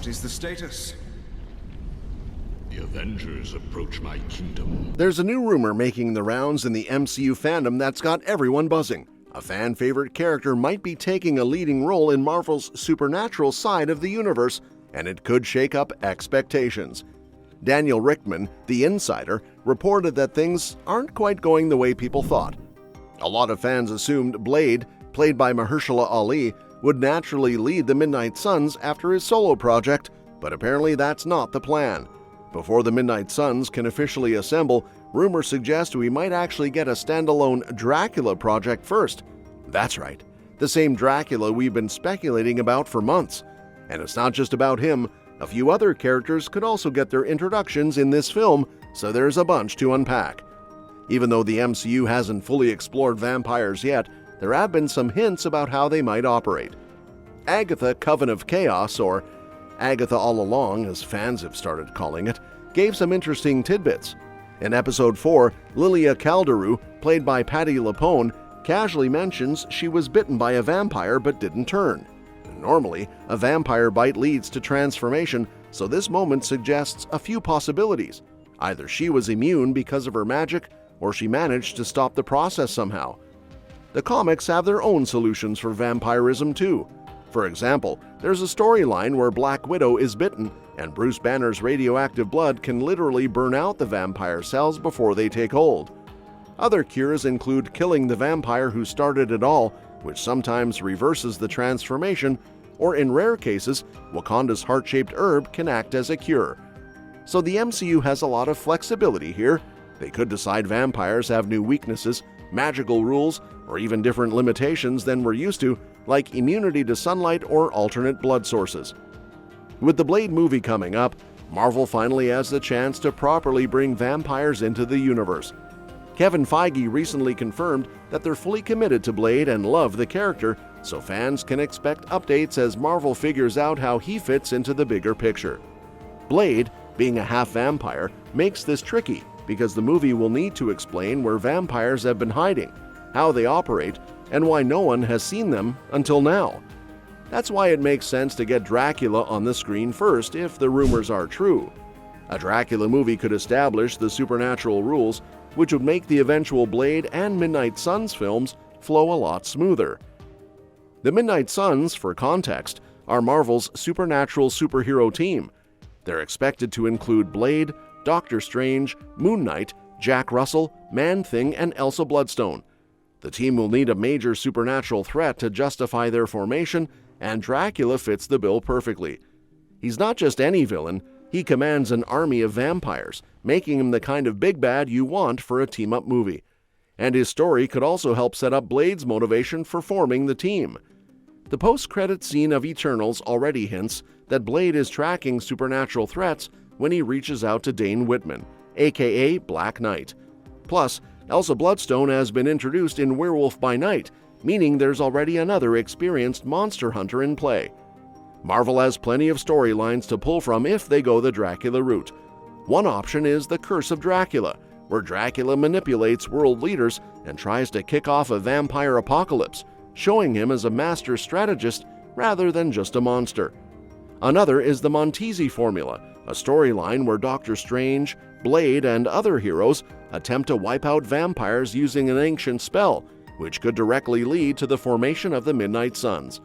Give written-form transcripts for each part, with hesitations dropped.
what is the status? The Avengers approach my kingdom. There's a new rumor making the rounds in the MCU fandom that's got everyone buzzing. A fan-favorite character might be taking a leading role in Marvel's supernatural side of the universe, and it could shake up expectations. Daniel Richtman, the insider, reported that things aren't quite going the way people thought. A lot of fans assumed Blade, played by Mahershala Ali, would naturally lead the Midnight Suns after his solo project, but apparently that's not the plan. Before the Midnight Suns can officially assemble, rumors suggest we might actually get a standalone Dracula project first. That's right, the same Dracula we've been speculating about for months. And it's not just about him, a few other characters could also get their introductions in this film, so there's a bunch to unpack. Even though the MCU hasn't fully explored vampires yet, there have been some hints about how they might operate. Agatha Coven of Chaos, or Agatha All Along as fans have started calling it, gave some interesting tidbits. In Episode 4, Lilia Calderu, played by Patti LuPone, casually mentions she was bitten by a vampire but didn't turn. Normally, a vampire bite leads to transformation, so this moment suggests a few possibilities. Either she was immune because of her magic, or she managed to stop the process somehow. The comics have their own solutions for vampirism too. For example, there's a storyline where Black Widow is bitten, and Bruce Banner's radioactive blood can literally burn out the vampire cells before they take hold. Other cures include killing the vampire who started it all, which sometimes reverses the transformation, or in rare cases, Wakanda's heart-shaped herb can act as a cure. So the MCU has a lot of flexibility here. They could decide vampires have new weaknesses, magical rules, or even different limitations than we're used to, like immunity to sunlight or alternate blood sources. With the Blade movie coming up, Marvel finally has the chance to properly bring vampires into the universe. Kevin Feige recently confirmed that they're fully committed to Blade and love the character, so fans can expect updates as Marvel figures out how he fits into the bigger picture. Blade, being a half-vampire, makes this tricky because the movie will need to explain where vampires have been hiding, how they operate, and why no one has seen them until now. That's why it makes sense to get Dracula on the screen first if the rumors are true. A Dracula movie could establish the supernatural rules, which would make the eventual Blade and Midnight Suns films flow a lot smoother. The Midnight Suns, for context, are Marvel's supernatural superhero team. They're expected to include Blade, Doctor Strange, Moon Knight, Jack Russell, Man-Thing, and Elsa Bloodstone. The team will need a major supernatural threat to justify their formation, and Dracula fits the bill perfectly. He's not just any villain, he commands an army of vampires, making him the kind of big bad you want for a team-up movie. And his story could also help set up Blade's motivation for forming the team. The post-credit scene of Eternals already hints that Blade is tracking supernatural threats when he reaches out to Dane Whitman, aka Black Knight. Plus, Elsa Bloodstone has been introduced in Werewolf by Night, meaning there's already another experienced monster hunter in play. Marvel has plenty of storylines to pull from if they go the Dracula route. One option is The Curse of Dracula, where Dracula manipulates world leaders and tries to kick off a vampire apocalypse, showing him as a master strategist rather than just a monster. Another is the Montesi formula, a storyline where Doctor Strange, Blade, and other heroes attempt to wipe out vampires using an ancient spell, which could directly lead to the formation of the Midnight Suns.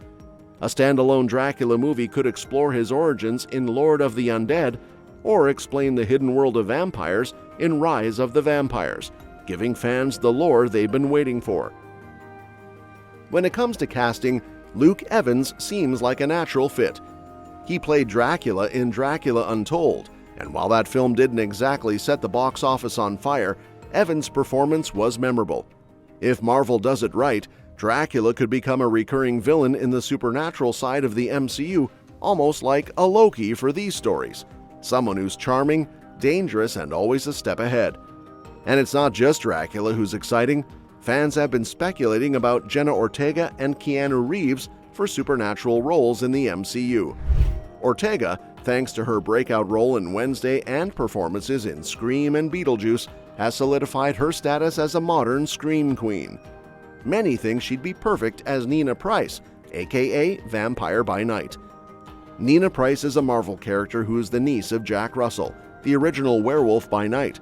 A standalone Dracula movie could explore his origins in Lord of the Undead, or explain the hidden world of vampires in Rise of the Vampires, giving fans the lore they've been waiting for. When it comes to casting, Luke Evans seems like a natural fit. He played Dracula in Dracula Untold, and while that film didn't exactly set the box office on fire, Evans' performance was memorable. If Marvel does it right, Dracula could become a recurring villain in the supernatural side of the MCU, almost like a Loki for these stories. Someone who's charming, dangerous, and always a step ahead. And it's not just Dracula who's exciting. Fans have been speculating about Jenna Ortega and Keanu Reeves for supernatural roles in the MCU. Ortega, thanks to her breakout role in Wednesday and performances in Scream and Beetlejuice, has solidified her status as a modern Scream Queen. Many think she'd be perfect as Nina Price, aka Vampire by Night. Nina Price is a Marvel character who's the niece of Jack Russell, the original Werewolf by Night.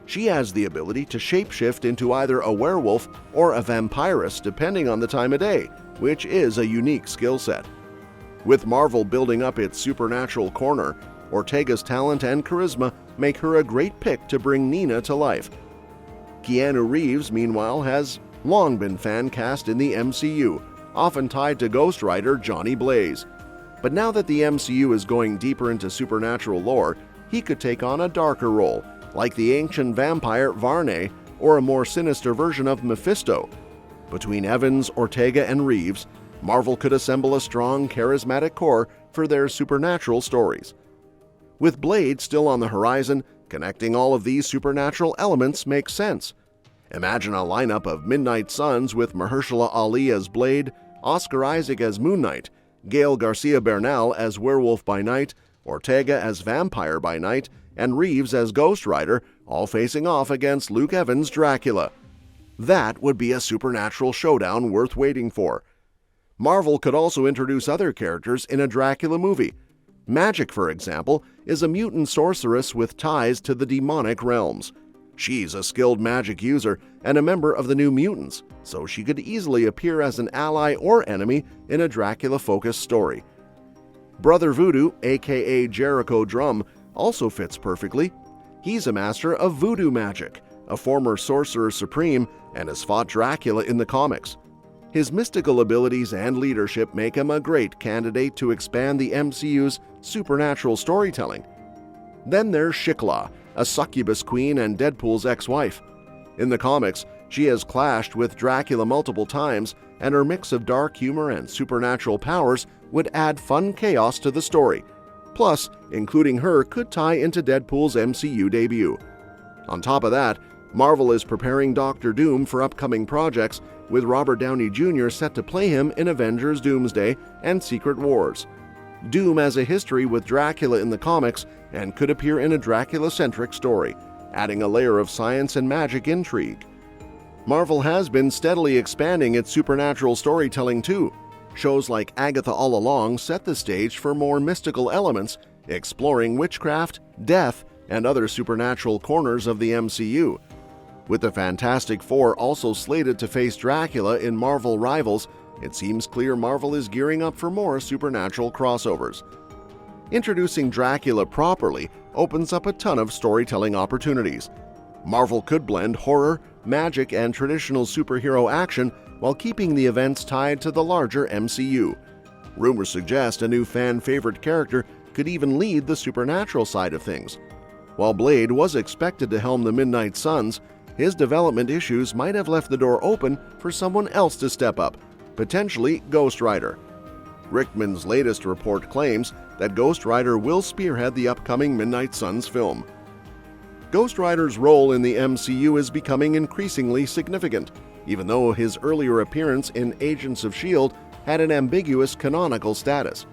She has the ability to shapeshift into either a werewolf or a vampiress depending on the time of day, which is a unique skill set. With Marvel building up its supernatural corner, Ortega's talent and charisma make her a great pick to bring Nina to life. Keanu Reeves, meanwhile, has long been fan cast in the MCU, often tied to Ghost Rider Johnny Blaze. But now that the MCU is going deeper into supernatural lore, he could take on a darker role, like the ancient vampire Varney or a more sinister version of Mephisto. Between Evans, Ortega, and Reeves, Marvel could assemble a strong, charismatic core for their supernatural stories. With Blade still on the horizon, connecting all of these supernatural elements makes sense. Imagine a lineup of Midnight Suns with Mahershala Ali as Blade, Oscar Isaac as Moon Knight, Gael Garcia Bernal as Werewolf by Night, Ortega as Vampire by Night, and Reeves as Ghost Rider, all facing off against Luke Evans' Dracula. That would be a supernatural showdown worth waiting for. Marvel could also introduce other characters in a Dracula movie. Magic, for example, is a mutant sorceress with ties to the demonic realms. She's a skilled magic user and a member of the New Mutants, so she could easily appear as an ally or enemy in a Dracula-focused story. Brother Voodoo, aka Jericho Drum, also fits perfectly. He's a master of voodoo magic, a former sorcerer supreme, and has fought Dracula in the comics. His mystical abilities and leadership make him a great candidate to expand the MCU's supernatural storytelling. Then there's Shiklah, a succubus queen and Deadpool's ex-wife. In the comics, she has clashed with Dracula multiple times, and her mix of dark humor and supernatural powers would add fun chaos to the story. Plus, including her could tie into Deadpool's MCU debut. On top of that, Marvel is preparing Doctor Doom for upcoming projects, with Robert Downey Jr. set to play him in Avengers Doomsday and Secret Wars. Doom has a history with Dracula in the comics and could appear in a Dracula-centric story, adding a layer of science and magic intrigue. Marvel has been steadily expanding its supernatural storytelling too. Shows like Agatha All Along set the stage for more mystical elements, exploring witchcraft, death, and other supernatural corners of the MCU. With the Fantastic Four also slated to face Dracula in Marvel Rivals, it seems clear Marvel is gearing up for more supernatural crossovers. Introducing Dracula properly opens up a ton of storytelling opportunities. Marvel could blend horror, magic, and traditional superhero action while keeping the events tied to the larger MCU. Rumors suggest a new fan-favorite character could even lead the supernatural side of things. While Blade was expected to helm the Midnight Suns, his development issues might have left the door open for someone else to step up, potentially Ghost Rider. Rickman's latest report claims that Ghost Rider will spearhead the upcoming Midnight Suns film. Ghost Rider's role in the MCU is becoming increasingly significant, even though his earlier appearance in Agents of S.H.I.E.L.D. had an ambiguous canonical status.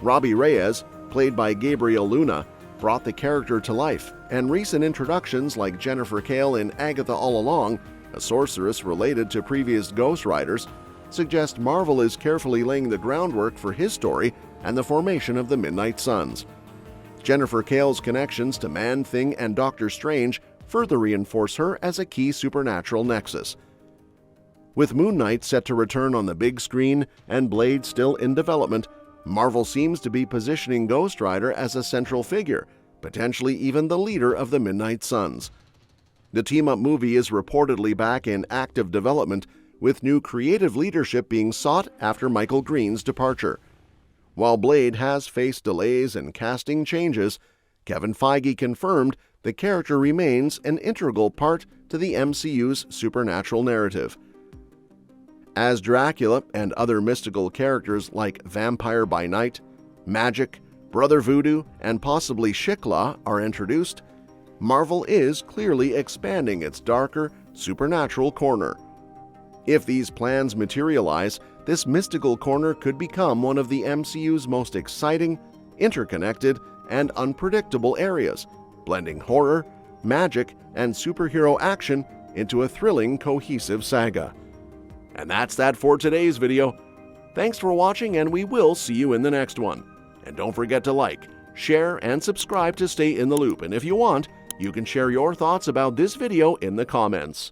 Robbie Reyes, played by Gabriel Luna, brought the character to life, and recent introductions like Jennifer Kale in Agatha All Along, a sorceress related to previous Ghost Riders, suggest Marvel is carefully laying the groundwork for his story and the formation of the Midnight Suns. Jennifer Kale's connections to Man-Thing and Doctor Strange further reinforce her as a key supernatural nexus. With Moon Knight set to return on the big screen and Blade still in development, Marvel seems to be positioning Ghost Rider as a central figure, potentially even the leader of the Midnight Suns. The team-up movie is reportedly back in active development, with new creative leadership being sought after Michael Green's departure. While Blade has faced delays and casting changes, Kevin Feige confirmed the character remains an integral part to the MCU's supernatural narrative. As Dracula and other mystical characters like Vampire by Night, Magic, Brother Voodoo, and possibly Shiklah are introduced, Marvel is clearly expanding its darker, supernatural corner. If these plans materialize, this mystical corner could become one of the MCU's most exciting, interconnected, and unpredictable areas, blending horror, magic, and superhero action into a thrilling, cohesive saga. And that's that for today's video. Thanks for watching, and we will see you in the next one. And don't forget to like, share, and subscribe to stay in the loop. And if you want, you can share your thoughts about this video in the comments.